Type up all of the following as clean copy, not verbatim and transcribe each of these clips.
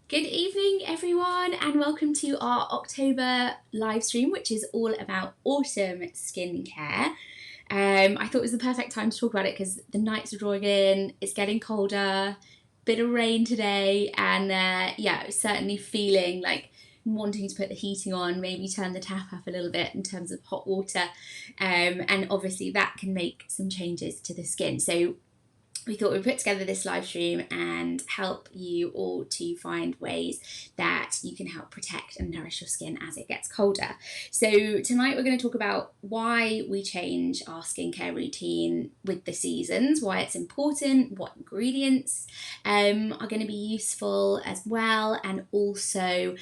Good evening, everyone, and welcome to our October live stream, which is all about autumn skincare. I thought it was the perfect time to talk about it because the nights are drawing in, it's getting colder, bit of rain today, and certainly feeling like wanting to put the heating on, maybe turn the tap up a little bit in terms of hot water, and obviously that can make some changes to the skin. So we thought we'd put together this live stream and help you all to find ways that you can help protect and nourish your skin as it gets colder. So tonight we're going to talk about why we change our skincare routine with the seasons, why it's important, what ingredients are going to be useful as well, and also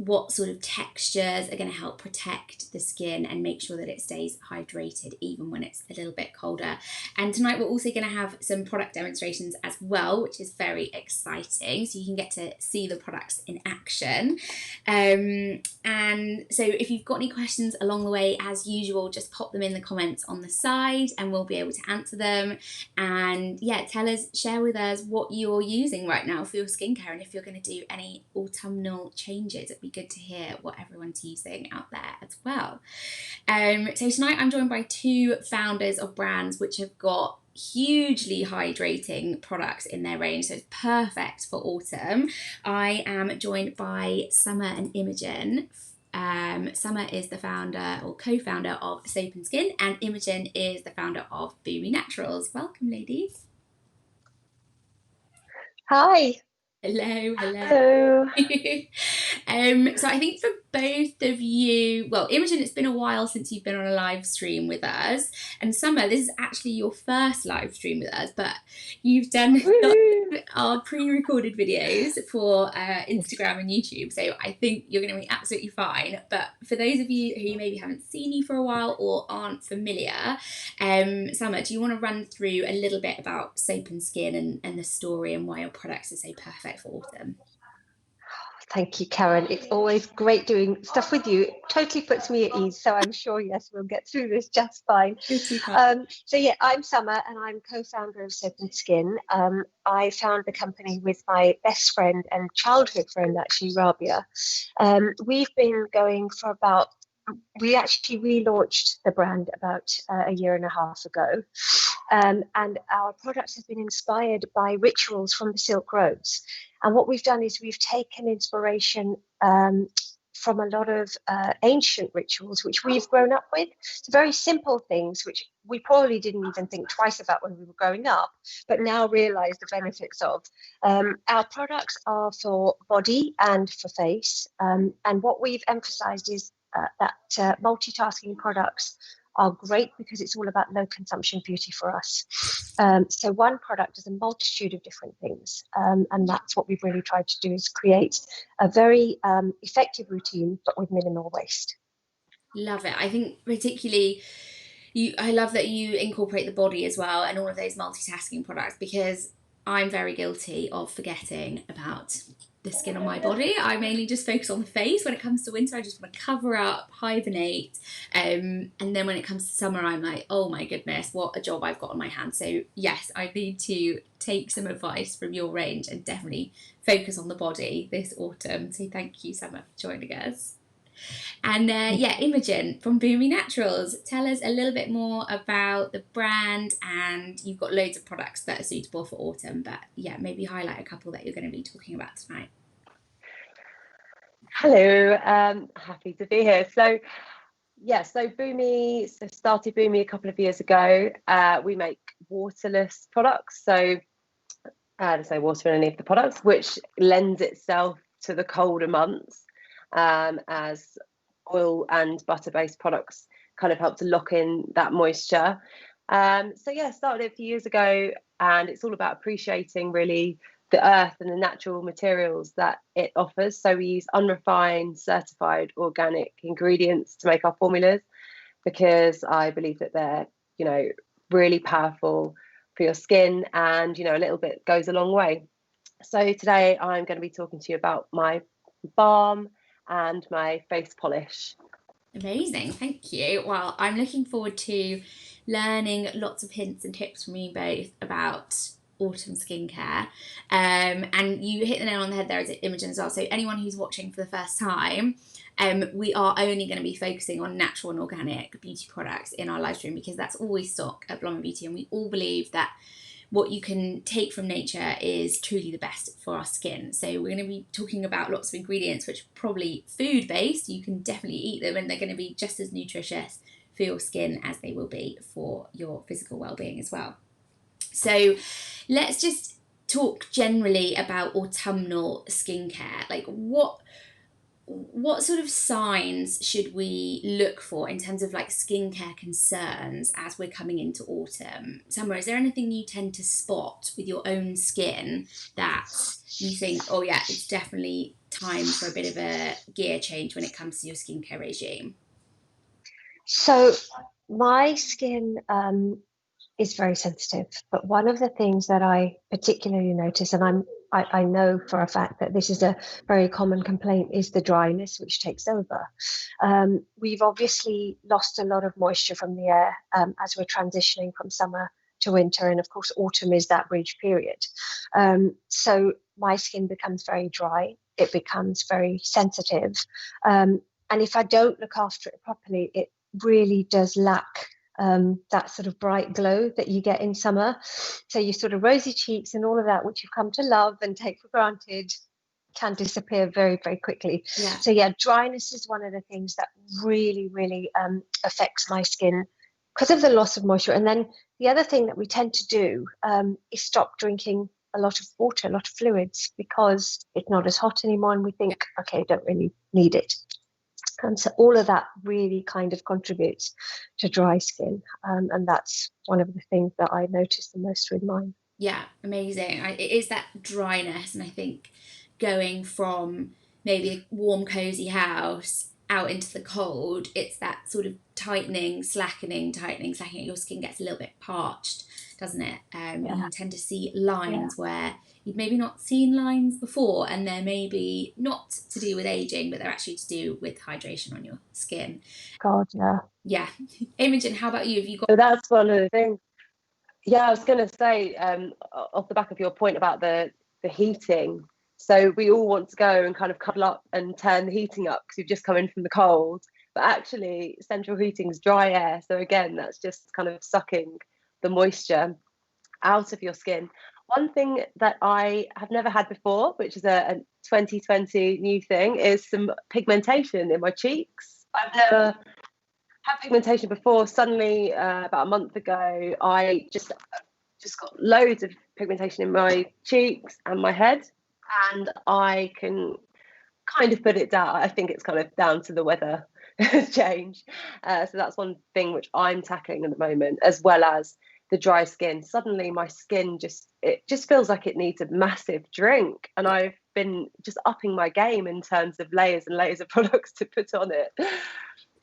what sort of textures are going to help protect the skin and make sure that it stays hydrated even when it's a little bit colder. And tonight we're also going to have some product demonstrations as well, which is very exciting, so you can get to see the products in action. And so if you've got any questions along the way, as usual, just pop them in the comments on the side and we'll be able to answer them. And share with us what you're using right now for your skincare, and if you're going to do any autumnal changes. It'd be good to hear what everyone's using out there as well. So tonight I'm joined by two founders of brands which have got hugely hydrating products in their range, so it's perfect for autumn. I am joined by Summer and Imogen. Summer is the founder or co-founder of Soap and Skin, and Imogen is the founder of Boomy Naturals. Welcome, ladies. Hi. Hello. Hello. So I think for both of you, well, Imogen, it's been a while since you've been on a live stream with us, and Summer, this is actually your first live stream with us, but you've done our pre-recorded videos for Instagram and YouTube, so I think you're going to be absolutely fine. But for those of you who maybe haven't seen you for a while or aren't familiar, Summer, do you want to run through a little bit about Soap and Skin and the story and why your products are so perfect for autumn? Thank you, Karen. It's always great doing stuff with you. It totally puts me at ease. So I'm sure, yes, we'll get through this just fine. I'm Summer and I'm co-founder of Soap and Skin. I found the company with my best friend and childhood friend, actually, Rabia. We've been going for we actually relaunched the brand about a year and a half ago. And our products have been inspired by rituals from the Silk Roads. And what we've done is we've taken inspiration from a lot of ancient rituals, which we've grown up with. So very simple things, which we probably didn't even think twice about when we were growing up, but now realize the benefits of. Our products are for body and for face. And what we've emphasized is that multitasking products are great because it's all about low consumption beauty for us. So one product is a multitude of different things. And that's what we've really tried to do, is create a very effective routine, but with minimal waste. Love it. I think particularly I love that you incorporate the body as well and all of those multitasking products, because I'm very guilty of forgetting about the skin on my body. I mainly just focus on the face. When it comes to winter, I just want to cover up, hibernate, and then when it comes to summer, I'm like, oh my goodness, what a job I've got on my hands. So yes, I need to take some advice from your range and definitely focus on the body this autumn. So thank you, Summer, for joining us. And Imogen from Boomy Naturals, tell us a little bit more about the brand. And you've got loads of products that are suitable for autumn, but maybe highlight a couple that you're going to be talking about tonight. Hello, happy to be here. So Boomy started Boomy a couple of years ago. We make waterless products, so there's no water in any of the products, which lends itself to the colder months, as oil and butter-based products kind of help to lock in that moisture. Started a few years ago, and it's all about appreciating really the earth and the natural materials that it offers. So we use unrefined, certified organic ingredients to make our formulas, because I believe that they're, really powerful for your skin, and, a little bit goes a long way. So today I'm going to be talking to you about my balm and my face polish. Amazing, thank you. Well, I'm looking forward to learning lots of hints and tips from you both about autumn skincare. And you hit the nail on the head there as Imogen as well. So anyone who's watching for the first time, we are only going to be focusing on natural and organic beauty products in our live stream, because that's all we stock at Blonde Beauty, and we all believe that what you can take from nature is truly the best for our skin. So we're going to be talking about lots of ingredients which are probably food based. You can definitely eat them, and they're going to be just as nutritious for your skin as they will be for your physical well-being as well. So let's just talk generally about autumnal skincare. Like what sort of signs should we look for in terms of like skincare concerns as we're coming into autumn? Summer, is there anything you tend to spot with your own skin that you think, oh yeah, it's definitely time for a bit of a gear change when it comes to your skincare regime? So my skin is very sensitive, but one of the things that I particularly notice, and I know for a fact that this is a very common complaint, is the dryness which takes over. We've obviously lost a lot of moisture from the air as we're transitioning from summer to winter, and of course autumn is that bridge period. So my skin becomes very dry, it becomes very sensitive, and if I don't look after it properly, it really does lack that sort of bright glow that you get in summer. So your sort of rosy cheeks and all of that, which you've come to love and take for granted, can disappear very, very quickly. Yeah. So yeah, dryness is one of the things that really, really affects my skin because of the loss of moisture. And then the other thing that we tend to do is stop drinking a lot of water, a lot of fluids, because it's not as hot anymore, and we think, okay, don't really need it. And so all of that really kind of contributes to dry skin. And that's one of the things that I notice the most with mine. Yeah, amazing. It is that dryness, and I think going from maybe a warm, cozy house out into the cold, it's that sort of slackening. Your skin gets a little bit parched, doesn't it? You tend to see lines where you've maybe not seen lines before, and they're maybe not to do with aging, but they're actually to do with hydration on your skin. God, yeah. Yeah. Imogen, how about you? Have you got... So that's one of the things. Yeah, I was going to say, off the back of your point about the heating, so we all want to go and kind of cuddle up and turn the heating up because you've just come in from the cold, but actually central heating is dry air. So again, that's just kind of sucking the moisture out of your skin. One thing that I have never had before, which is a 2020 new thing, is some pigmentation in my cheeks. I've never had pigmentation before. Suddenly, about a month ago, I just got loads of pigmentation in my cheeks and my head, and I can kind of put it down. I think it's kind of down to the weather change. So that's one thing which I'm tackling at the moment, as well as the dry skin. Suddenly my skin just feels like it needs a massive drink, and I've been just upping my game in terms of layers and layers of products to put on it.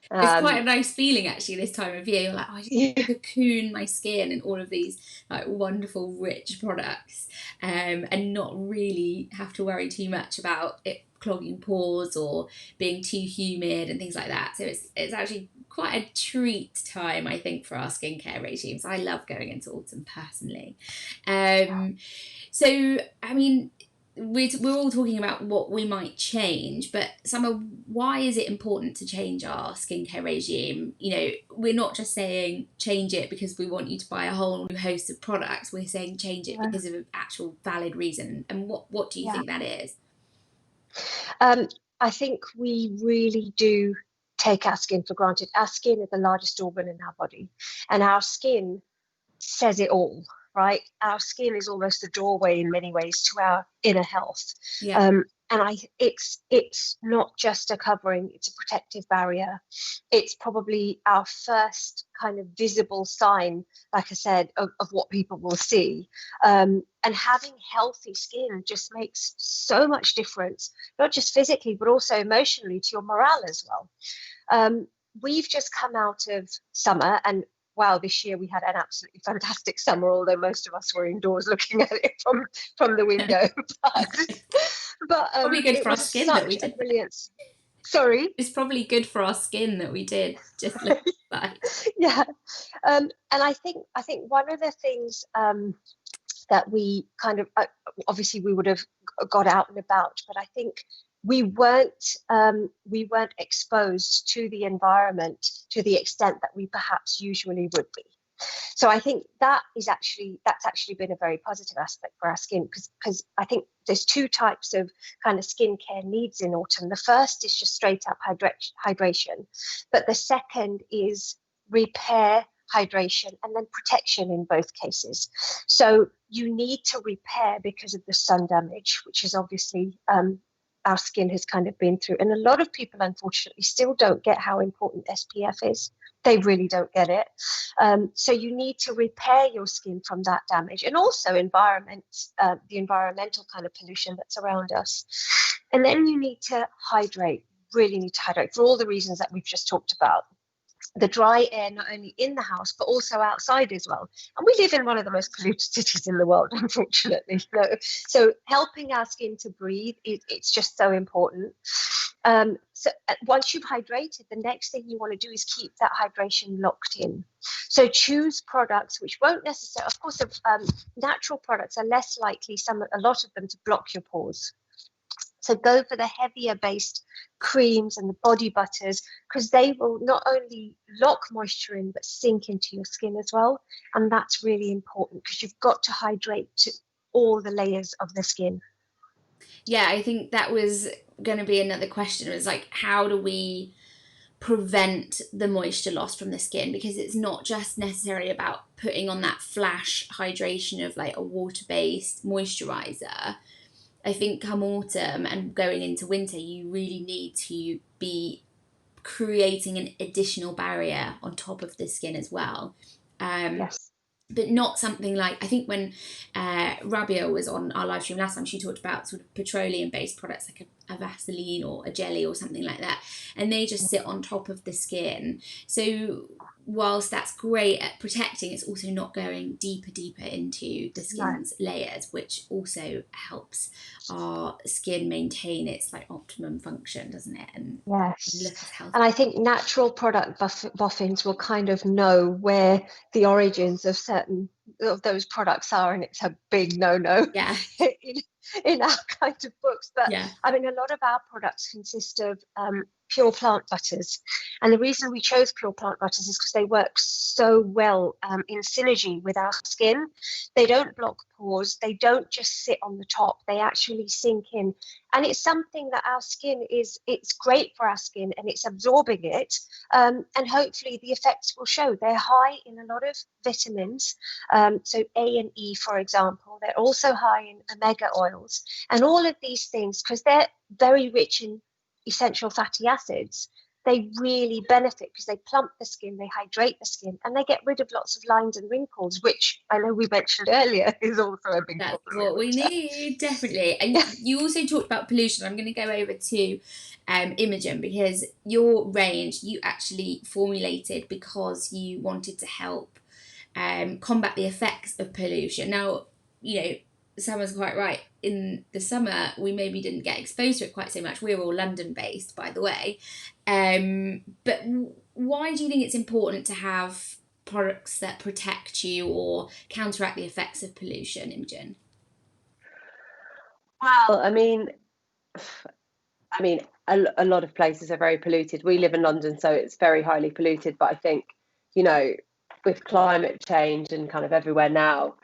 It's quite a nice feeling actually this time of year. You're like, oh, I just cocoon my skin in all of these like wonderful rich products, and not really have to worry too much about it clogging pores or being too humid and things like that. So it's actually quite a treat time, I think, for our skincare regimes. I love going into autumn personally. So I mean, we're all talking about what we might change, but Summer, why is it important to change our skincare regime? You know, we're not just saying change it because we want you to buy a whole new host of products. We're saying change it because of an actual valid reason. And what do you think that is? I think we really do take our skin for granted. Our skin is the largest organ in our body, and our skin says it all. Right, our skin is almost the doorway in many ways to our inner health. And it's not just a covering; it's a protective barrier. It's probably our first kind of visible sign, like I said, of what people will see. And having healthy skin just makes so much difference, not just physically but also emotionally, to your morale as well. We've just come out of summer, and wow, this year we had an absolutely fantastic summer, although most of us were indoors looking at it from the window. But probably good for our skin that we did. Brilliance. Sorry? It's probably good for our skin that we did. Just look like. Yeah. And I think one of the things that we kind of, obviously we would have got out and about, but I think we weren't exposed to the environment to the extent that we perhaps usually would be. So I think that's actually been a very positive aspect for our skin, because I think there's two types of kind of skincare needs in autumn. The first is just straight up hydration, but the second is repair, hydration, and then protection in both cases. So you need to repair because of the sun damage, which is obviously our skin has kind of been through. And a lot of people, unfortunately, still don't get how important SPF is. They really don't get it. So you need to repair your skin from that damage, and also the environmental kind of pollution that's around us. And then you need to hydrate, really need to hydrate for all the reasons that we've just talked about. The dry air, not only in the house, but also outside as well. And we live in one of the most polluted cities in the world, unfortunately. So helping our skin to breathe, it's just so important. So once you've hydrated, the next thing you want to do is keep that hydration locked in. So choose products which won't necessarily, of course, natural products are less likely, a lot of them, to block your pores. So go for the heavier based creams and the body butters, because they will not only lock moisture in, but sink into your skin as well. And that's really important, because you've got to hydrate to all the layers of the skin. Yeah, I think that was going to be another question. It was like, how do we prevent the moisture loss from the skin? Because it's not just necessarily about putting on that flash hydration of like a water-based moisturizer. I think come autumn and going into winter, you really need to be creating an additional barrier on top of the skin as well. Yes. But not something like, I think when Rabia was on our live stream last time, she talked about sort of petroleum-based products like a Vaseline or a jelly or something like that, and they just sit on top of the skin. So whilst that's great at protecting, it's also not going deeper into the skin's layers, which also helps our skin maintain its like optimum function, doesn't it? And yes, look as healthy. And I think natural product boffins will kind of know where the origins of certain of those products are, and it's a big no-no in our kind of books. But I mean, a lot of our products consist of pure plant butters, and the reason we chose pure plant butters is because they work so well in synergy with our skin. They don't block pores, they don't just sit on the top, they actually sink in, and it's something that our skin it's great for our skin, and it's absorbing it, and hopefully the effects will show. They're high in a lot of vitamins, so A and E, for example. They're also high in omega oils, and all of these things, because they're very rich in essential fatty acids, they really benefit because they plump the skin, they hydrate the skin, and they get rid of lots of lines and wrinkles, which I know we mentioned earlier is also a big problem. That's what we need, definitely. And you also talked about pollution. I'm going to go over to Imogen, because your range you actually formulated because you wanted to help combat the effects of pollution. Now, you know, Summer's quite right. In the summer, we maybe didn't get exposed to it quite so much. We're all London-based, by the way. But why do you think it's important to have products that protect you or counteract the effects of pollution, Imogen? Well, I mean, a lot of places are very polluted. We live in London, so it's very highly polluted. But I think, you know, with climate change and kind of everywhere now,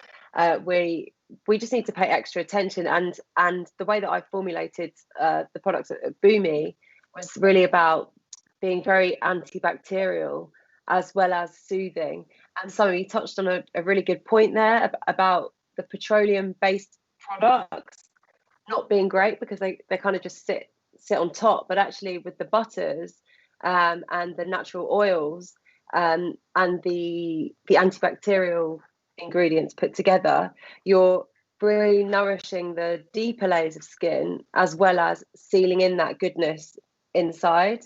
we just need to pay extra attention. And the way that I formulated the products at Boomy was really about being very antibacterial as well as soothing. And so you touched on a really good point there about the petroleum-based products not being great because they kind of just sit on top. But actually with the butters and the natural oils and the antibacterial ingredients put together, you're really nourishing the deeper layers of skin as well as sealing in that goodness inside.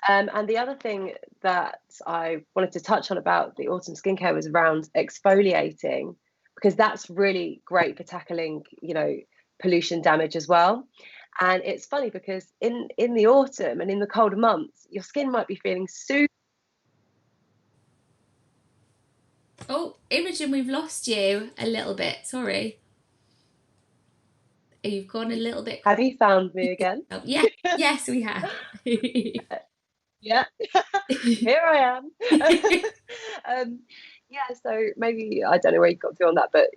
And the other thing that I wanted to touch on about the autumn skincare was around exfoliating, because that's really great for tackling, you know, pollution damage as well. And it's funny because in the autumn and in the colder months, your skin might be feeling super. Oh, Imogen, we've lost you a little bit. Sorry. You've gone a little bit. Have you found me again? Oh, yeah. Yes, we have. Yeah, here I am. Yeah, so maybe I don't know where you got to on that, but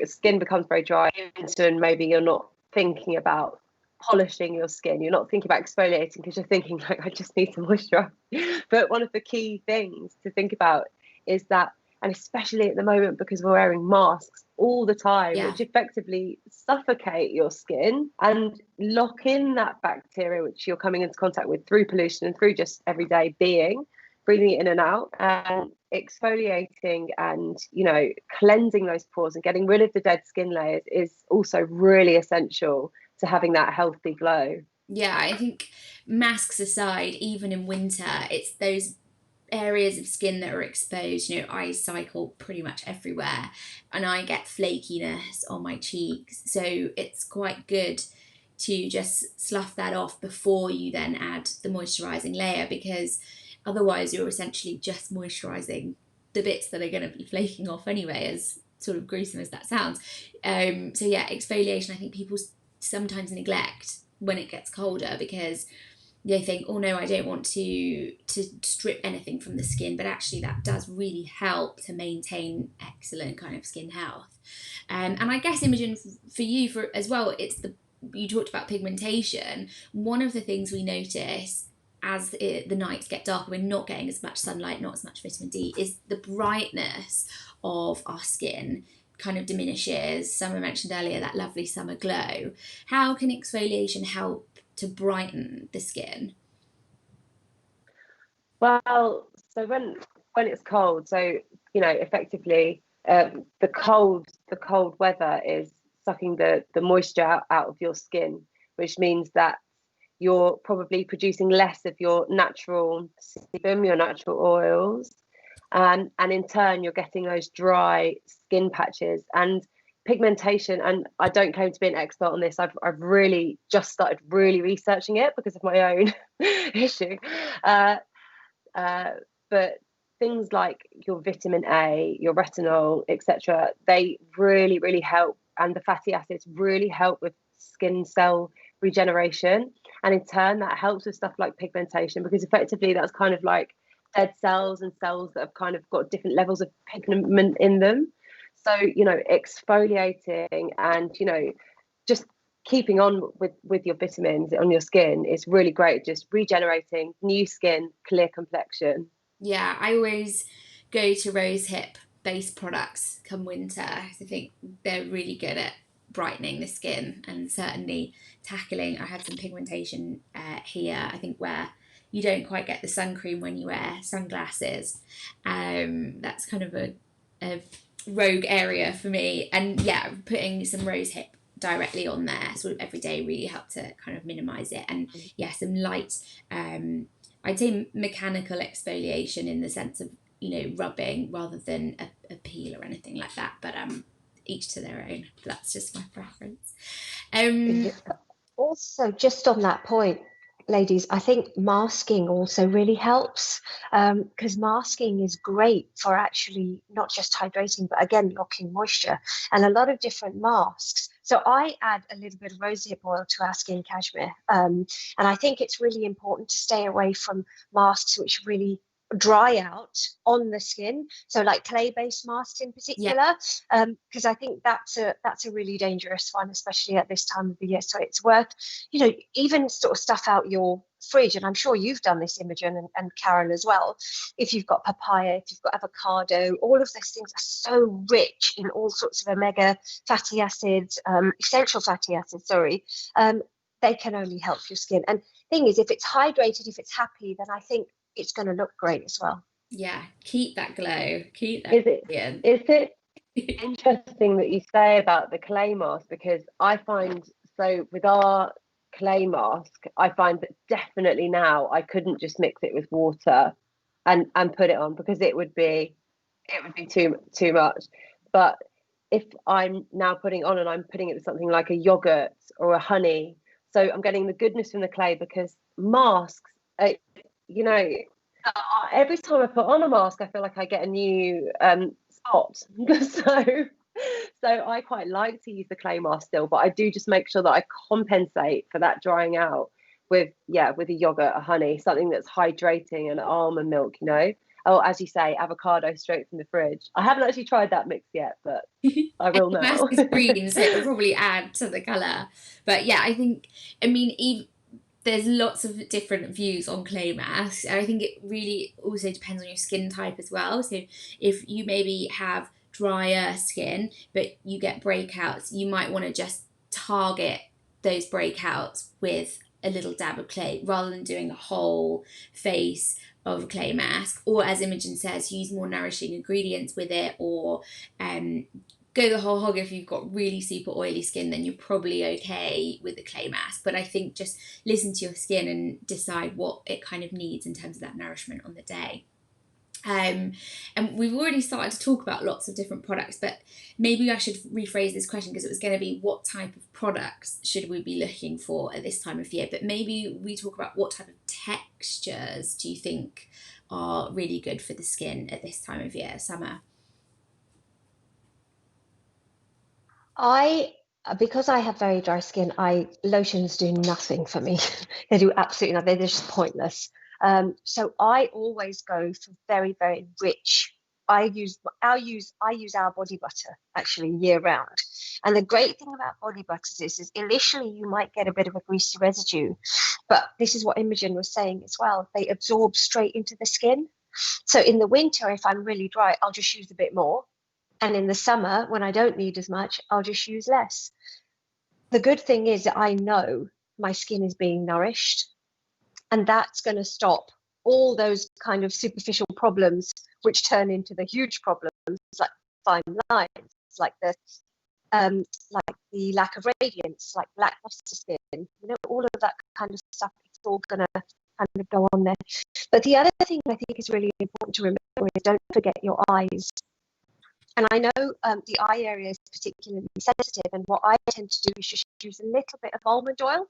skin becomes very dry, and maybe you're not thinking about polishing your skin. You're not thinking about exfoliating because you're thinking like, I just need to moisturize. But one of the key things to think about is that, and especially at the moment because we're wearing masks all the time, which effectively suffocate your skin and lock in that bacteria which you're coming into contact with through pollution and through just everyday breathing it in and out, and exfoliating and cleansing those pores and getting rid of the dead skin layers is also really essential to having that healthy glow. Yeah, I think masks aside, even in winter, it's those areas of skin that are exposed. I cycle pretty much everywhere and I get flakiness on my cheeks, so it's quite good to just slough that off before you then add the moisturizing layer, because otherwise you're essentially just moisturizing the bits that are going to be flaking off anyway, as sort of gruesome as that sounds. So yeah, exfoliation I think people sometimes neglect when it gets colder, because they think, oh no, I don't want to strip anything from the skin, but actually that does really help to maintain excellent kind of skin health. And I guess, Imogen, for you as well, you talked about pigmentation. One of the things we notice as the nights get darker, we're not getting as much sunlight, not as much vitamin D, is the brightness of our skin kind of diminishes. Summer mentioned earlier that lovely summer glow. How can exfoliation help to brighten the skin? Well, so when it's cold, so effectively, the cold weather is sucking the moisture out of your skin, which means that you're probably producing less of your natural sebum, your natural oils, and in turn you're getting those dry skin patches and pigmentation. And I don't claim to be an expert on this. I've really just started really researching it because of my own issue. But things like your vitamin A, your retinol, etc., they really, really help. And the fatty acids really help with skin cell regeneration. And in turn, that helps with stuff like pigmentation, because effectively that's kind of like dead cells and cells that have kind of got different levels of pigment in them. So, exfoliating and, just keeping on with your vitamins on your skin is really great. Just regenerating new skin, clear complexion. Yeah, I always go to rosehip based products come winter. I think they're really good at brightening the skin and certainly tackling. I have some pigmentation here, I think, where you don't quite get the sun cream when you wear sunglasses. That's kind of a rogue area for me. And yeah, putting some rosehip directly on there sort of every day really help to kind of minimize it. And yeah, some light I'd say mechanical exfoliation in the sense of rubbing rather than a peel or anything like that, but each to their own. That's just my preference. Also, just on that point, ladies, I think masking also really helps, because masking is great for actually not just hydrating, but again, locking moisture, and a lot of different masks. So I add a little bit of rosehip oil to our skin cashmere. And I think it's really important to stay away from masks which really dry out on the skin, so like clay-based masks in particular, because I think that's a really dangerous one, especially at this time of the year. So it's worth, even sort of stuff out your fridge, and I'm sure you've done this, Imogen, and Karen as well. If you've got papaya, if you've got avocado, all of those things are so rich in all sorts of omega fatty acids, essential fatty acids, they can only help your skin. And thing is, if it's hydrated, if it's happy, then I think it's going to look great as well. Yeah, keep that glow. Keep that. Is it interesting that you say about the clay mask? Because I find, so with our clay mask, I find that definitely now I couldn't just mix it with water and put it on, because it would be too much. But if I'm now putting it on and I'm putting it with something like a yogurt or a honey, so I'm getting the goodness from the clay, because masks, every time I put on a mask, I feel like I get a new hot. So I quite like to use the clay mask still, but I do just make sure that I compensate for that drying out with a yogurt, a honey, something that's hydrating, and almond milk, Oh, as you say, avocado straight from the fridge. I haven't actually tried that mix yet, but I will The now. mask is green, so it'll probably add to the colour. But yeah, I mean, there's lots of different views on clay masks, and I think it really also depends on your skin type as well. So if you maybe have drier skin but you get breakouts, you might want to just target those breakouts with a little dab of clay rather than doing a whole face of a clay mask, or as Imogen says, use more nourishing ingredients with it, or go the whole hog. If you've got really super oily skin, then you're probably okay with the clay mask. But I think just listen to your skin and decide what it kind of needs in terms of that nourishment on the day. And we've already started to talk about lots of different products, but maybe I should rephrase this question, because it was going to be what type of products should we be looking for at this time of year, but maybe we talk about what type of textures do you think are really good for the skin at this time of year, Summer? Because I have very dry skin, lotions do nothing for me. They do absolutely nothing. They're just pointless. So I always go for very, very rich. I use our body butter actually year round. And the great thing about body butters is initially you might get a bit of a greasy residue, but this is what Imogen was saying as well. They absorb straight into the skin. So in the winter, if I'm really dry, I'll just use a bit more. And in the summer, when I don't need as much, I'll just use less. The good thing is that I know my skin is being nourished, and that's going to stop all those kind of superficial problems, which turn into the huge problems like fine lines, like the lack of radiance, like lackluster skin, all of that kind of stuff. It's all going to kind of go on there. But the other thing I think is really important to remember is don't forget your eyes. And I know the eye area is particularly sensitive, and what I tend to do is just use a little bit of almond oil.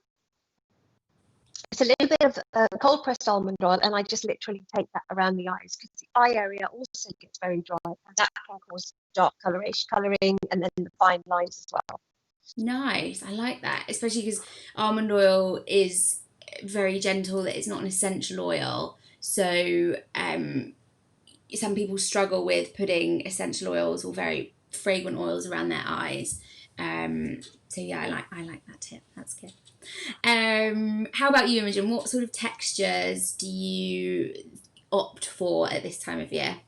It's a little bit of cold pressed almond oil, and I just literally take that around the eyes, because the eye area also gets very dry, and that can cause dark colouring and then the fine lines as well. Nice, I like that, especially because almond oil is very gentle. It's not an essential oil, so some people struggle with putting essential oils or very fragrant oils around their eyes. So yeah, I like that tip. That's good. How about you, Imogen? What sort of textures do you opt for at this time of year?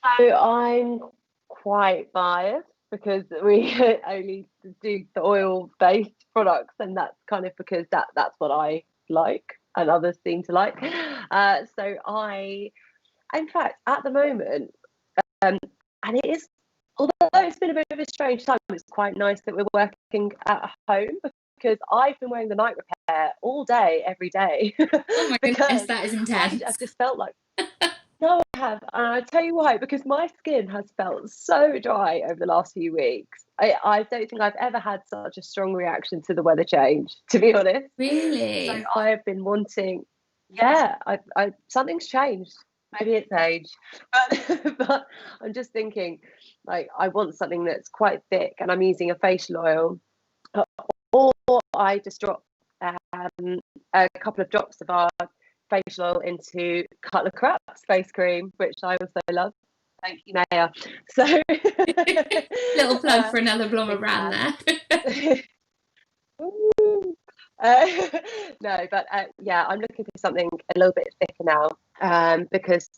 So I'm quite biased because we only do the oil-based products, and that's kind of because that's what I like and others seem to like. So in fact, at the moment, and it is, although it's been a bit of a strange time, it's quite nice that we're working at home, because I've been wearing the night repair all day, every day. Oh my goodness, that is intense. I've just felt like, no, I have. And I'll tell you why, because my skin has felt so dry over the last few weeks. I don't think I've ever had such a strong reaction to the weather change, to be honest. Really? So I have been wanting, something's changed. Maybe it's age, but I'm just thinking, like, I want something that's quite thick, and I'm using a facial oil, or I just drop a couple of drops of our facial oil into Cutler Crap's face cream, which I also love. Thank you, Naya. So little plug for another Blommer brand there. No, but I'm looking for something a little bit thicker now, because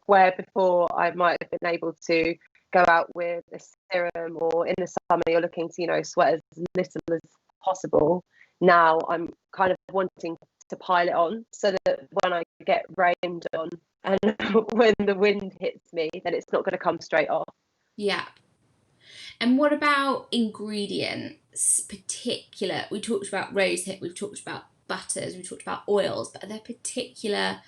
where before I might have been able to go out with a serum, or in the summer you're looking to sweat as little as possible. Now I'm kind of wanting to pile it on, so that when I get rained on and when the wind hits me, then it's not going to come straight off. Yeah. And what about ingredients? We talked about rosehip, we've talked about butters, we've talked about oils, but are there particular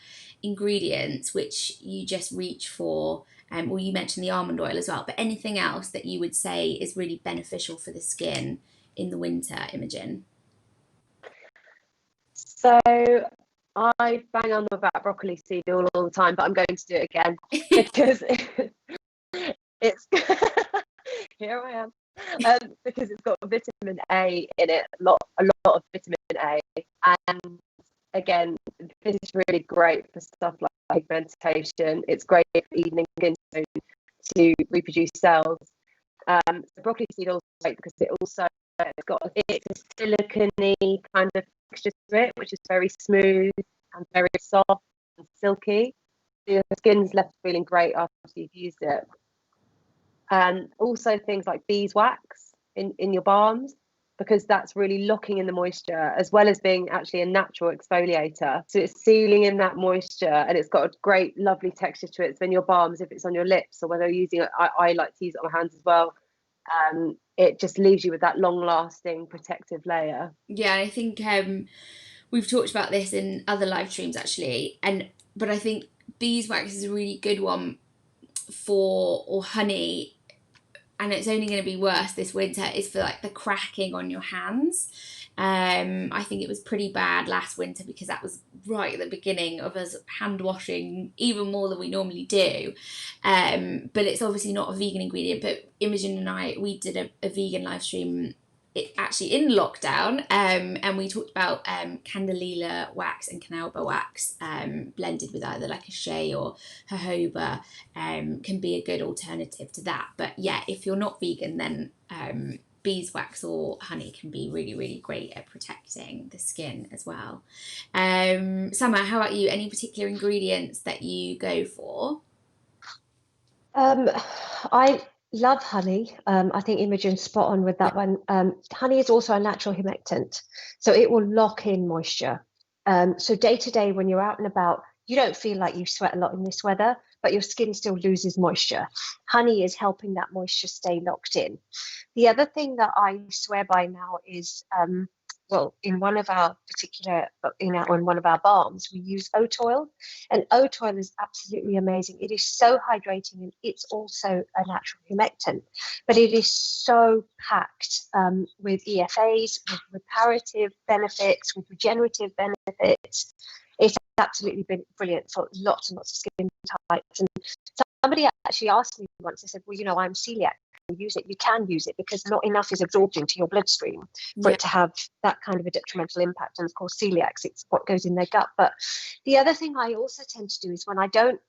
ingredients which you just reach for? Or you mentioned the almond oil as well, but anything else that you would say is really beneficial for the skin in the winter, Imogen? So I bang on about broccoli seed all the time, but I'm going to do it again because it's here I am. Because it's got vitamin A in it, a lot of vitamin A, and again, this is really great for stuff like pigmentation. It's great for evening skin tone to reproduce cells. So broccoli seed also great because it's a silicone kind of texture to it, which is very smooth and very soft and silky. So your skin's left feeling great after you've used it. And also things like beeswax in your balms, because that's really locking in the moisture as well as being actually a natural exfoliator. So it's sealing in that moisture, and it's got a great, lovely texture to it. So in your balms, if it's on your lips or whether you're using it, I like to use it on my hands as well. It just leaves you with that long-lasting protective layer. Yeah, I think we've talked about this in other live streams actually, but I think beeswax is a really good one or honey, and it's only going to be worse this winter, is for like the cracking on your hands. I think it was pretty bad last winter because that was right at the beginning of us hand washing even more than we normally do. But it's obviously not a vegan ingredient, but Imogen and I, we did a vegan live stream actually in lockdown, and we talked about candelilla wax and canalba wax blended with either like a shea or jojoba, can be a good alternative to that. But yeah, if you're not vegan, then beeswax or honey can be really, really great at protecting the skin as well. Summer, how about you? Any particular ingredients that you go for? I love honey. I think Imogen's spot on with that one. Honey is also a natural humectant, so it will lock in moisture. So day to day, when you're out and about, you don't feel like you sweat a lot in this weather, but your skin still loses moisture. Honey is helping that moisture stay locked in. The other thing that I swear by now is, in one of our balms, we use oat oil, and oat oil is absolutely amazing. It is so hydrating, and it's also a natural humectant, but it is so packed with EFAs, with reparative benefits, with regenerative benefits. It's absolutely been brilliant for lots and lots of skin types. And somebody actually asked me once, they said, well, I'm celiac. Use it. You can use it because not enough is absorbed into your bloodstream for it to have that kind of a detrimental impact. And of course, celiacs, it's what goes in their gut. But the other thing I also tend to do is when I don't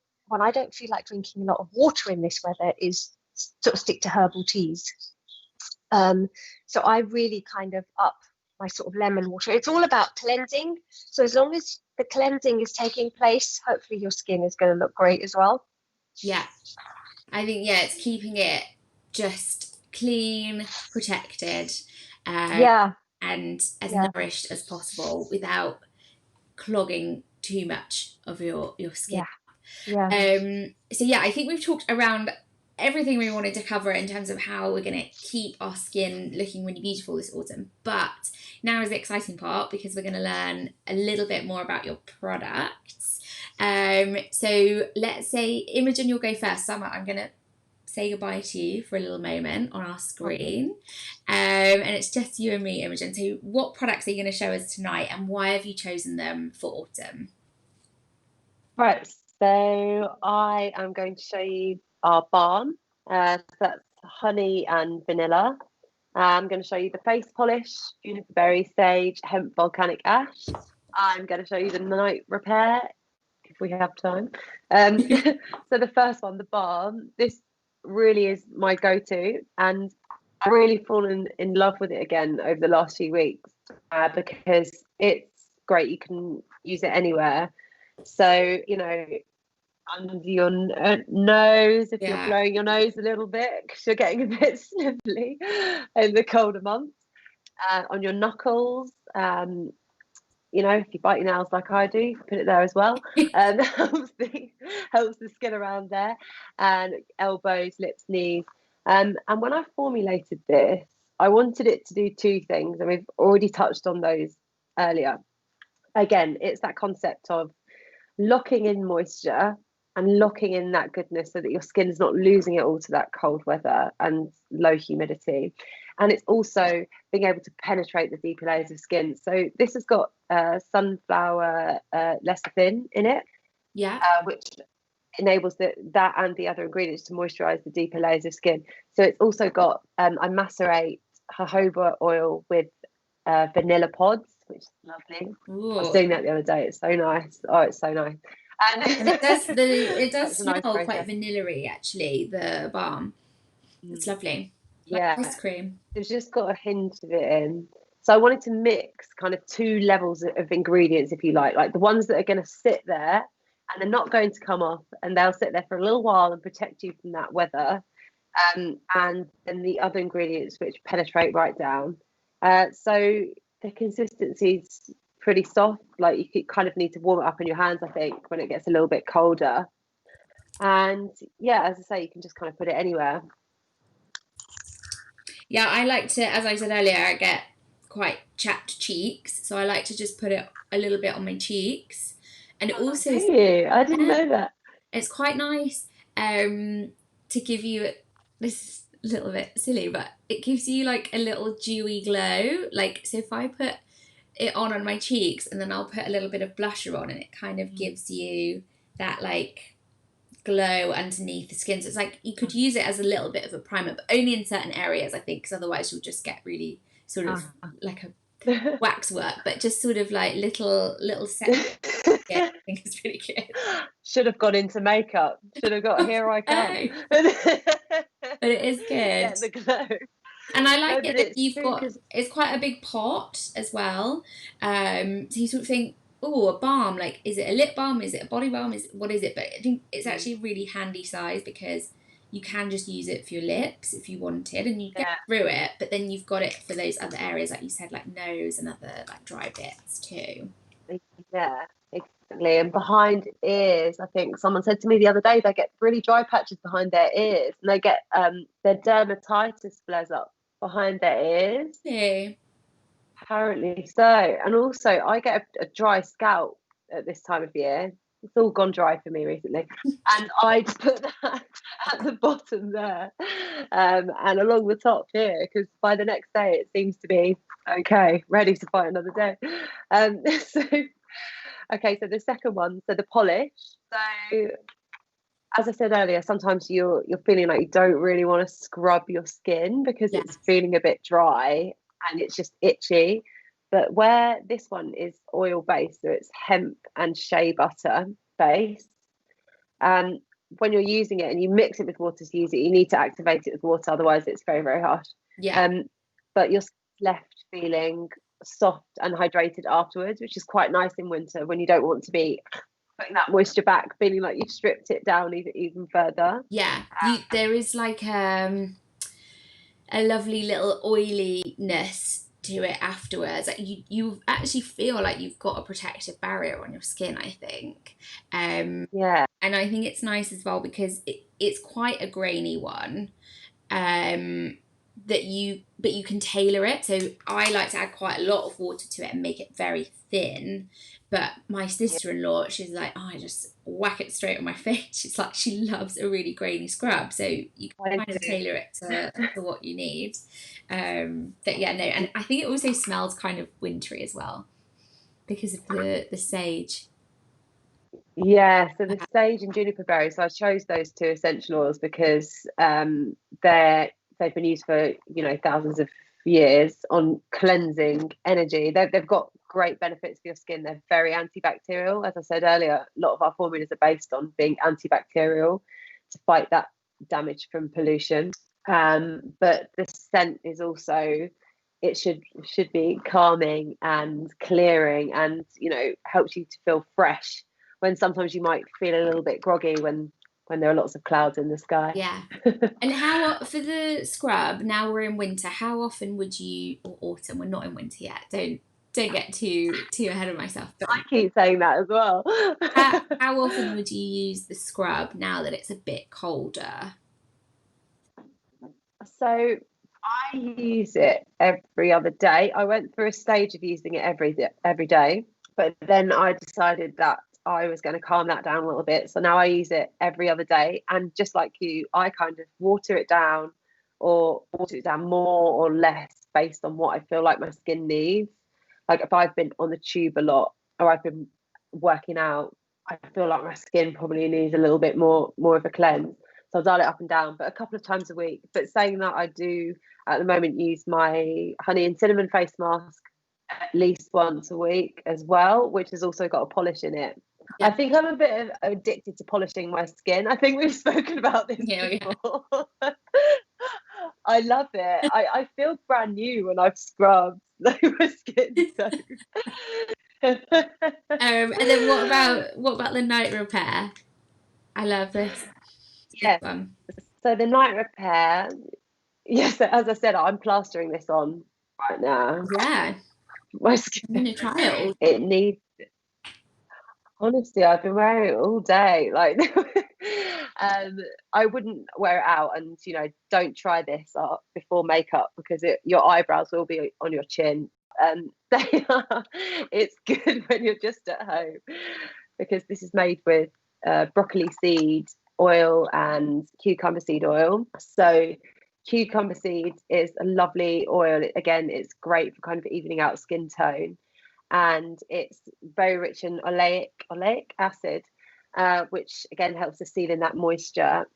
feel like drinking a lot of water in this weather, is sort of stick to herbal teas. So I really kind of up my sort of lemon water. It's all about cleansing. So as long as the cleansing is taking place, hopefully your skin is going to look great as well. Yeah, I think it's keeping it just clean, protected, and as nourished as possible without clogging too much of your skin. So I think we've talked around everything we wanted to cover in terms of how we're going to keep our skin looking really beautiful this autumn. But now is the exciting part, because we're going to learn a little bit more about your products. So let's say, Imogen, you'll go first. Summer, I'm going to say goodbye to you for a little moment on our screen. And it's just you and me, Imogen. So what products are you going to show us tonight, and why have you chosen them for autumn? Right, so I am going to show you our balm. So that's honey and vanilla. I'm going to show you the face polish, juniper berry, sage, hemp volcanic ash. I'm going to show you the night repair if we have time. So the first one, the balm, this really is my go-to, and I've really fallen in love with it again over the last few weeks, because it's great. You can use it anywhere. So, under your nose, if you're blowing your nose a little bit because you're getting a bit snivelly in the colder months, on your knuckles, if you bite your nails like I do, you can put it there as well. Helps the skin around there, and elbows, lips, knees. And when I formulated this, I wanted it to do two things, and we've already touched on those earlier. Again, it's that concept of locking in moisture and locking in that goodness so that your skin is not losing it all to that cold weather and low humidity. and it's also being able to penetrate the deeper layers of skin. So this has got sunflower lecithin in it, which enables that and the other ingredients to moisturize the deeper layers of skin. So it's also got I macerate jojoba oil with vanilla pods, which is lovely. Ooh. I was doing that the other day. It's so nice. Oh, it's so nice. And it does smell nice quite vanilla-y, actually, the balm. It's lovely. Yeah. Like ice cream. It's just got a hint of it in. So I wanted to mix kind of two levels of ingredients, if you like the ones that are going to sit there and they're not going to come off, and they'll sit there for a little while and protect you from that weather. And then the other ingredients which penetrate right down. So the consistency's pretty soft. Like you kind of need to warm it up in your hands, I think, when it gets a little bit colder. And yeah, as I say, you can just kind of put it anywhere. Yeah, I like to, as I said earlier, I get quite chapped cheeks, so I like to just put it a little bit on my cheeks. And it also, I didn't know that. It's quite nice to give you, this is a little bit silly, but it gives you like a little dewy glow. Like, so if I put it on my cheeks and then I'll put a little bit of blusher on, and it kind of gives you that like glow underneath the skin. So it's like you could use it as a little bit of a primer, but only in certain areas, I think, because otherwise you'll just get really sort of like a waxwork, but just sort of like little set. Yeah, I think it's really good. Should have gone into makeup. Should have got Here I Come. But it is good. Yeah, the glow. And I like it that you've got, it's quite a big pot as well. So you sort of think, oh, a balm, like, is it a lip balm? Is it a body balm? What is it? But I think it's actually a really handy size, because you can just use it for your lips if you wanted, and you get through it, but then you've got it for those other areas, like you said, like nose and other like dry bits too. Yeah, exactly. And behind ears, I think someone said to me the other day, they get really dry patches behind their ears, and they get their dermatitis flares up behind their ears. Yeah. Apparently so. And also I get a dry scalp at this time of year. It's all gone dry for me recently, and I just put that at the bottom there and along the top here, because by the next day it seems to be okay, ready to fight another day. So the second one, so the polish. So as I said earlier, sometimes you're feeling like you don't really want to scrub your skin because it's feeling a bit dry and it's just itchy. But where this one is oil based, so it's hemp and shea butter based, when you're using it and you mix it with water to use it, you need to activate it with water, otherwise it's very, very harsh. But you're left feeling soft and hydrated afterwards, which is quite nice in winter when you don't want to be putting that moisture back, feeling like you've stripped it down even further. There is like a lovely little oiliness to it afterwards. Like you actually feel like you've got a protective barrier on your skin, I think. And I think it's nice as well because it's quite a grainy one. But you can tailor it. So I like to add quite a lot of water to it and make it very thin. But my sister-in-law, she's like, I just whack it straight on my face. She's like, she loves a really grainy scrub. So you can kind of tailor it to what you need. And I think it also smells kind of wintry as well because of the sage. Yeah, so the sage and juniper berry. So I chose those two essential oils because they've been used for thousands of years on cleansing energy. They've got great benefits for your skin. They're very antibacterial. As I said earlier, a lot of our formulas are based on being antibacterial to fight that damage from pollution. But the scent is also, it should be calming and clearing, and helps you to feel fresh when sometimes you might feel a little bit groggy when there are lots of clouds in the sky. Yeah. And for the scrub, now we're in winter, how often would you, or autumn, we're not in winter yet, don't get too ahead of myself. But I keep saying that as well. how often would you use the scrub now that it's a bit colder? So I use it every other day. I went through a stage of using it every day, but then I decided that I was going to calm that down a little bit. So now I use it every other day. And just like you, I kind of water it down or water it down more or less based on what I feel like my skin needs. Like if I've been on the tube a lot or I've been working out, I feel like my skin probably needs a little bit more of a cleanse. So I'll dial it up and down, but a couple of times a week. But saying that, I do at the moment use my honey and cinnamon face mask at least once a week as well, which has also got a polish in it. Yeah. I think I'm a bit addicted to polishing my skin. I think we've spoken about this before. Yeah. I love it. I feel brand new when I've scrubbed my skin. So. And then what about the night repair? I love this. Yeah. So the night repair, yes, as I said, I'm plastering this on right now. Yeah. My skin. I'm gonna try it all. It needs. Honestly, I've been wearing it all day. Like, I wouldn't wear it out, and don't try this before makeup because your eyebrows will be on your chin. It's good when you're just at home because this is made with broccoli seed oil and cucumber seed oil. So cucumber seed is a lovely oil. Again, it's great for kind of evening out skin tone, and it's very rich in oleic acid, which again helps to seal in that moisture,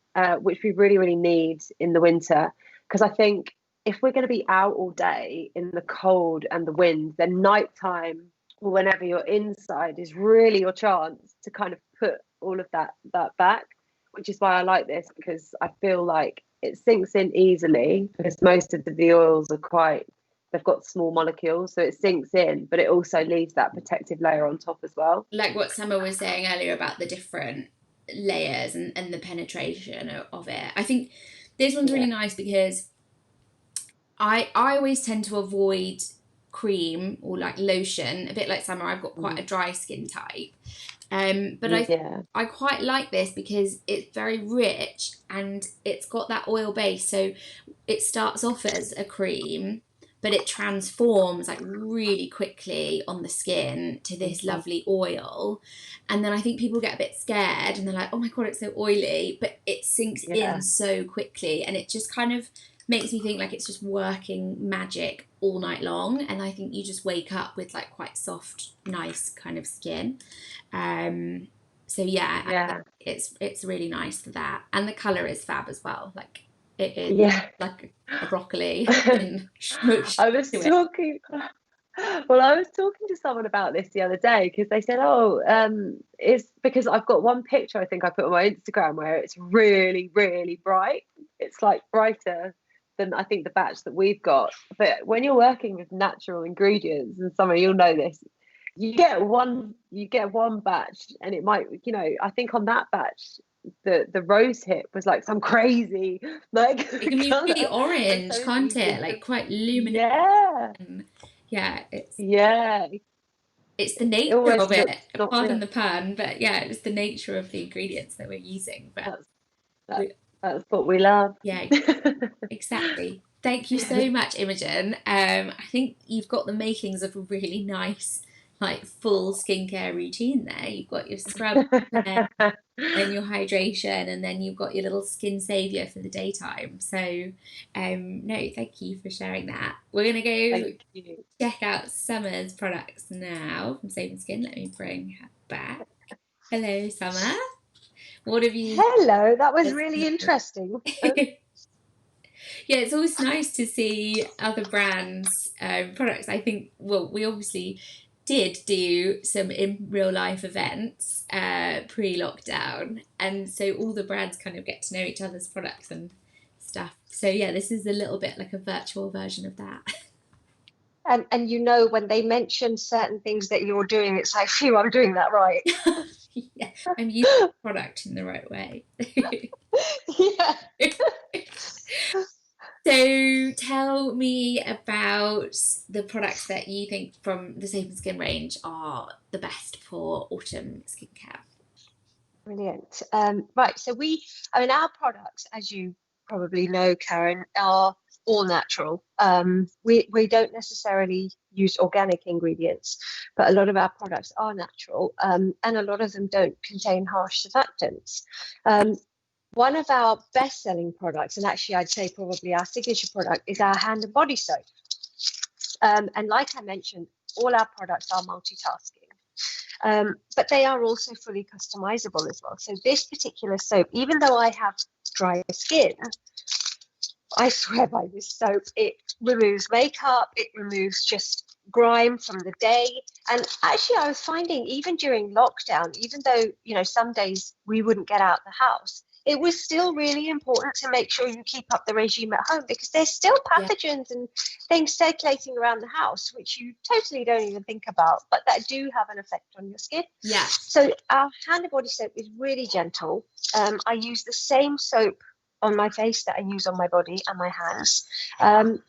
which we really, really need in the winter. Because I think if we're going to be out all day in the cold and the wind, then nighttime or whenever you're inside is really your chance to kind of put all of that back, which is why I like this, because I feel like it sinks in easily because most of the oils are they've got small molecules, so it sinks in, but it also leaves that protective layer on top as well. Like what Summer was saying earlier about the different layers and the penetration of it. I think this one's really nice because I always tend to avoid cream or like lotion, a bit like Summer. I've got quite a dry skin type. But I quite like this because it's very rich and it's got that oil base. So it starts off as a cream, but it transforms like really quickly on the skin to this lovely oil. And then I think people get a bit scared and they're like, oh my God, it's so oily, but it sinks in so quickly. And it just kind of makes me think like it's just working magic all night long. And I think you just wake up with like quite soft, nice kind of skin. So it's really nice for that. And the colour is fab as well. Like it is like a broccoli. I was talking to someone about this the other day because they said, it's because I've got one picture I think I put on my Instagram where it's really, really bright. It's like brighter than I think the batch that we've got. But when you're working with natural ingredients, and some of you'll know this, you get one batch and it might, I think on that batch the rose hip was like some crazy like it can be really orange, can't it? Like quite luminous. It's the nature of it. Pardon the pun, but it's the nature of the ingredients that we're using. But that's what we love. Yeah, exactly. Thank you so much, Imogen. I think you've got the makings of a really nice, like full skincare routine there. You've got your scrub and your hydration, and then you've got your little skin savior for the daytime. So, no, thank you for sharing that. We're gonna go check out Summer's products now from Safe & Skin. Let me bring her back. Hello, Summer. What have you? Hello, that was really interesting. Yeah, it's always nice to see other brands' products. I think, we obviously did do some in real life events pre-lockdown, and so all the brands kind of get to know each other's products and stuff. So this is a little bit like a virtual version of that. And when they mention certain things that you're doing, it's like, phew, I'm doing that right. Yeah, I'm using the product in the right way. So tell me about the products that you think from the Safe & Skin range are the best for autumn skincare. Brilliant. Right, so our products, as you probably know, Karen, are all natural. We don't necessarily use organic ingredients, but a lot of our products are natural, and a lot of them don't contain harsh surfactants. one of our best-selling products, and actually I'd say probably our signature product, is our hand and body soap. And like I mentioned, all our products are multitasking, but they are also fully customizable as well. So this particular soap, even though I have dry skin, I swear by this soap. It removes makeup, it removes just grime from the day. And actually, I was finding even during lockdown, even though, you know, some days we wouldn't get out the house, it was still really important to make sure you keep up the regime at home, because there's still pathogens and things circulating around the house, which you totally don't even think about, but that do have an effect on your skin. Yeah. So our hand and body soap is really gentle. I use the same soap on my face that I use on my body and my hands.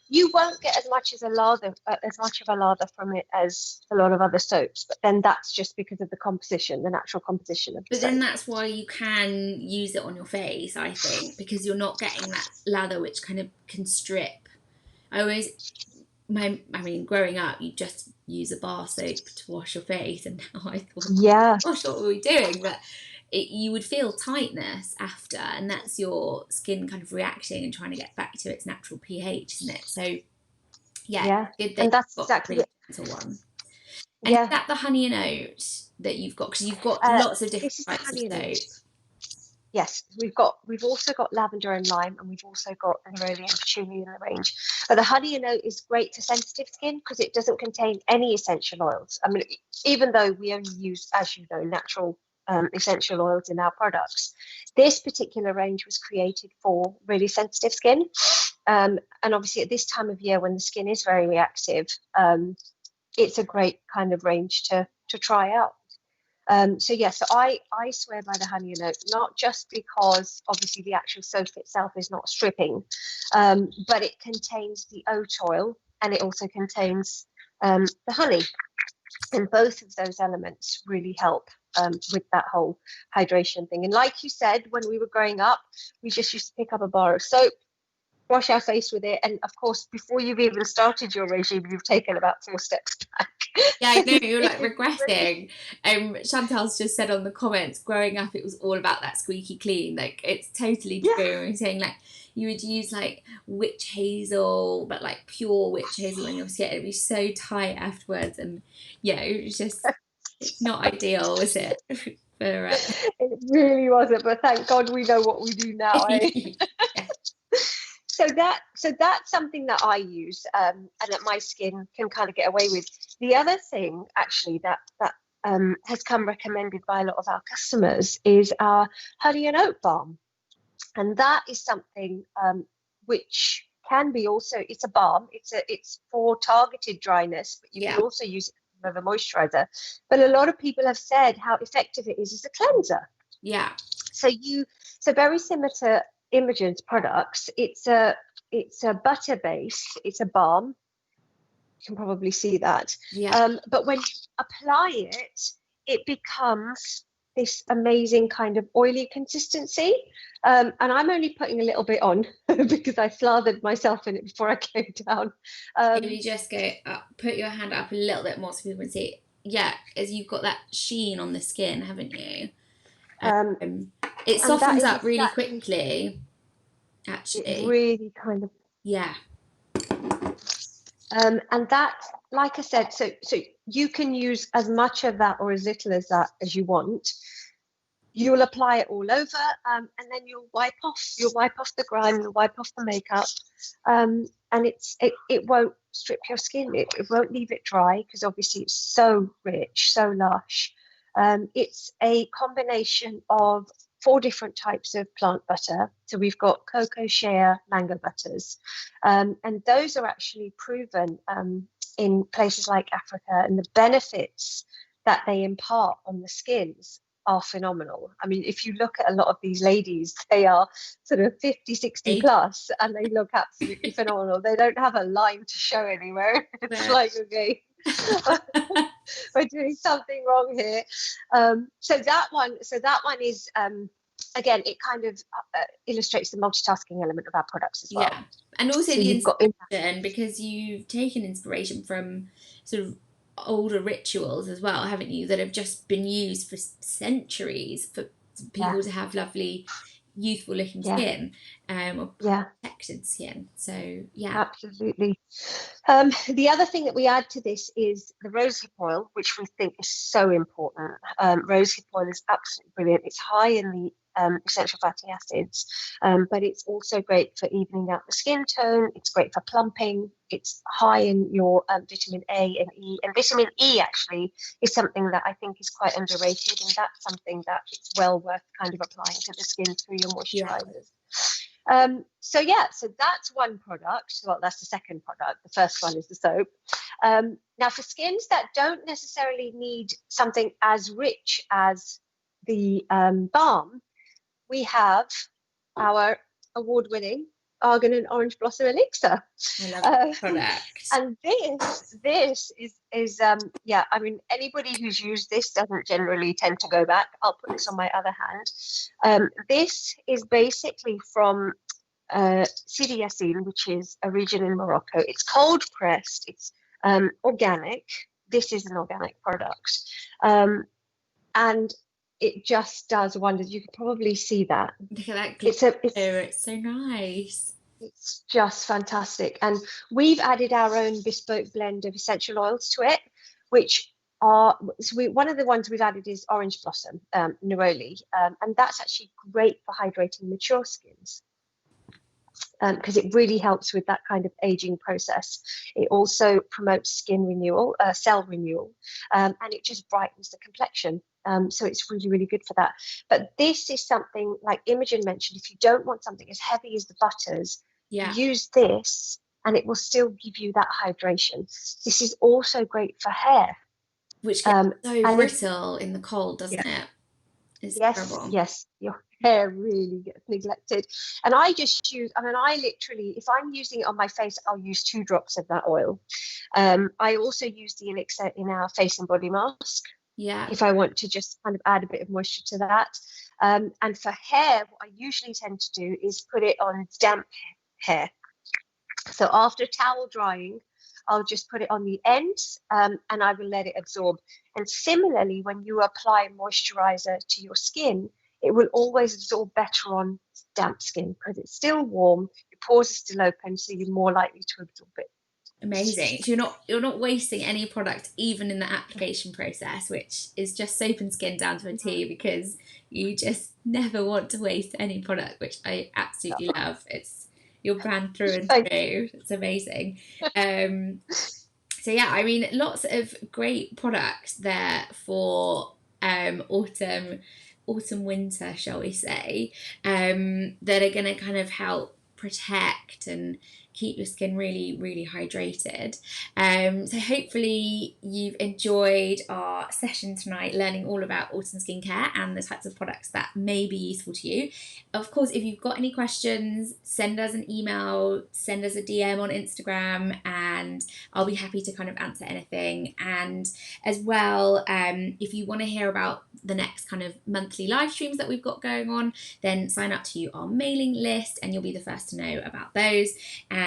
You won't get as much of a lather from it as a lot of other soaps, but then that's just because of the composition, the natural composition of the But soap. then that's why you can use it on your face, I think, because you're not getting that lather which kind of can strip. Growing up, you just use a bar soap to wash your face, and now I thought, gosh, what were we doing? But you would feel tightness after, and that's your skin kind of reacting and trying to get back to its natural pH, isn't it? So and that's exactly it. One. And is that the honey and oat that you've got? Because you've got lots of different types of soap. Yes, we've also got lavender and lime, and we've also got neroli and patchouli in the range. But the honey and oat is great for sensitive skin because it doesn't contain any essential oils. I mean, even though we only use, as you know, natural essential oils in our products, this particular range was created for really sensitive skin. And obviously at this time of year when the skin is very reactive, it's a great kind of range to try out. So I swear by the honey and oat, not just because obviously the actual soap itself is not stripping, but it contains the oat oil and it also contains the honey. And both of those elements really help with that whole hydration thing. And like you said, when we were growing up, we just used to pick up a bar of soap, wash our face with it. And of course, before you've even started your regime, you've taken about 4 steps back. Yeah, I know, you're like regressing. Chantal's just said on the comments, growing up, it was all about that squeaky clean. Like, it's totally true. I'm saying, like, you would use, like, witch hazel, but, like, pure witch hazel on your skin. It'd be so tight afterwards. And, yeah, it was just, it's not ideal, was it? It really wasn't, but thank God we know what we do now, eh? So that's something that I use and that my skin can kind of get away with. The other thing, actually, that has come recommended by a lot of our customers is our honey and oat balm. And that is something which can be also, it's a balm. It's for targeted dryness, but you can also use it as a moisturizer. But a lot of people have said how effective it is as a cleanser. Yeah. So very similar to Imogen's products, it's a butter base, it's a balm. You can probably see that. But when you apply it, it becomes this amazing kind of oily consistency. And I'm only putting a little bit on because I slathered myself in it before I came down. You just go up, put your hand up a little bit more so people can see. Yeah, as you've got that sheen on the skin, haven't you? It softens up really quickly, actually. It really kind of... Yeah. And that, like I said, so you can use as much of that or as little as that as you want. You'll apply it all over, and then you'll wipe off the grime, you'll wipe off the makeup, and it won't strip your skin. It won't leave it dry because obviously it's so rich, so lush. It's a combination of 4 different types of plant butter. So we've got cocoa, shea, mango butters, and those are actually proven in places like Africa, and the benefits that they impart on the skins are phenomenal. I mean, if you look at a lot of these ladies, they are sort of 50, 60 plus, and they look absolutely phenomenal. They don't have a line to show anywhere. It's like, okay, we're doing something wrong here. So that one is, again, it kind of illustrates the multitasking element of our products as well. Yeah, and also so the inspiration, because you've taken inspiration from sort of older rituals as well, haven't you, that have just been used for centuries for people to have lovely youthful looking Yeah. skin, or Yeah. protected skin. So yeah. Absolutely. The other thing that we add to this is the rosehip oil, which we think is so important. Rosehip oil is absolutely brilliant. It's high in the essential fatty acids, but it's also great for evening out the skin tone. It's great for plumping. It's high in your vitamin A and E. And vitamin E actually is something that I think is quite underrated, and that's something that it's well worth kind of applying to the skin through your moisturizers. So that's one product. Well, that's the second product. The first one is the soap. Now, for skins that don't necessarily need something as rich as the balm, we have our award-winning Argan and Orange Blossom Elixir. I love that product. And this is I mean, anybody who's used this doesn't generally tend to go back. I'll put this on my other hand. This is basically from Sidi Yassine, which is a region in Morocco. It's cold pressed. It's organic. This is an organic product, and it just does wonders. You can probably see that. Look at that. It's so nice. It's just fantastic. And we've added our own bespoke blend of essential oils to it, which are, one of the ones we've added is Orange Blossom, Neroli, and that's actually great for hydrating mature skins, because it really helps with that kind of aging process. It also promotes skin renewal, cell renewal, and it just brightens the complexion. So it's really, really good for that. But this is something, like Imogen mentioned, if you don't want something as heavy as the butters, use this and it will still give you that hydration. This is also great for hair. Which gets so brittle in the cold, doesn't it? It's terrible. Yes, your hair really gets neglected. And I just use, I mean, I literally, if I'm using it on my face, I'll use 2 drops of that oil. I also use the elixir in our face and body mask. Yeah. If I want to just kind of add a bit of moisture to that. And for hair, what I usually tend to do is put it on damp hair. So after towel drying, I'll just put it on the ends, and I will let it absorb. And similarly, when you apply moisturizer to your skin, it will always absorb better on damp skin because it's still warm, your pores are still open, so you're more likely to absorb it. Amazing. So you're not wasting any product even in the application process, which is just soap and skin down to a T, because you just never want to waste any product, which I absolutely love. It's your brand through and through. It's amazing. So yeah, I mean, lots of great products there for autumn winter, shall we say, that are going to kind of help protect and keep your skin really, really hydrated. So hopefully you've enjoyed our session tonight, learning all about autumn skincare and the types of products that may be useful to you. Of course, if you've got any questions, send us an email, send us a DM on Instagram, and I'll be happy to kind of answer anything. And as well, if you want to hear about the next kind of monthly live streams that we've got going on, then sign up to our mailing list and you'll be the first to know about those.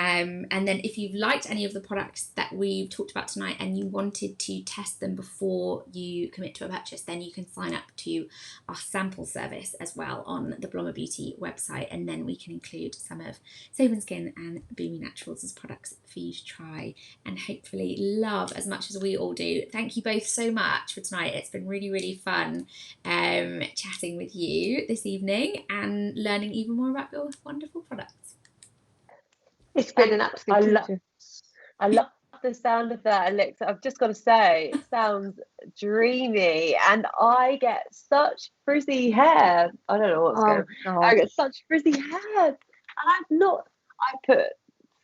And then if you've liked any of the products that we've talked about tonight and you wanted to test them before you commit to a purchase, then you can sign up to our sample service as well on the Blomma Beauty website, and then we can include some of Soap & Skin and Boomy Naturals as products for you to try and hopefully love as much as we all do. Thank you both so much for tonight. It's been really, really fun chatting with you this evening and learning even more about your wonderful products. It's been an absolute pleasure. I love the sound of that elixir. I've just got to say, it sounds dreamy, and I get such frizzy hair. I don't know what's going on. I get such frizzy hair. I put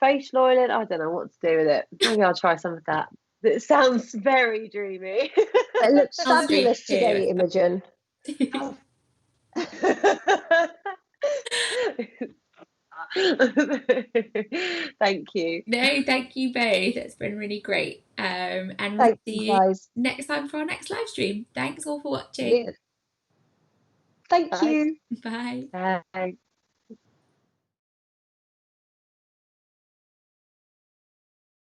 facial oil in. I don't know what to do with it. Maybe I'll try some of that. It sounds very dreamy. It looks fabulous today, Imogen. Thank you. No, thank you both. It's been really great. And we'll see you next time for our next live stream. Thanks all for watching. Thank you. Bye. Bye.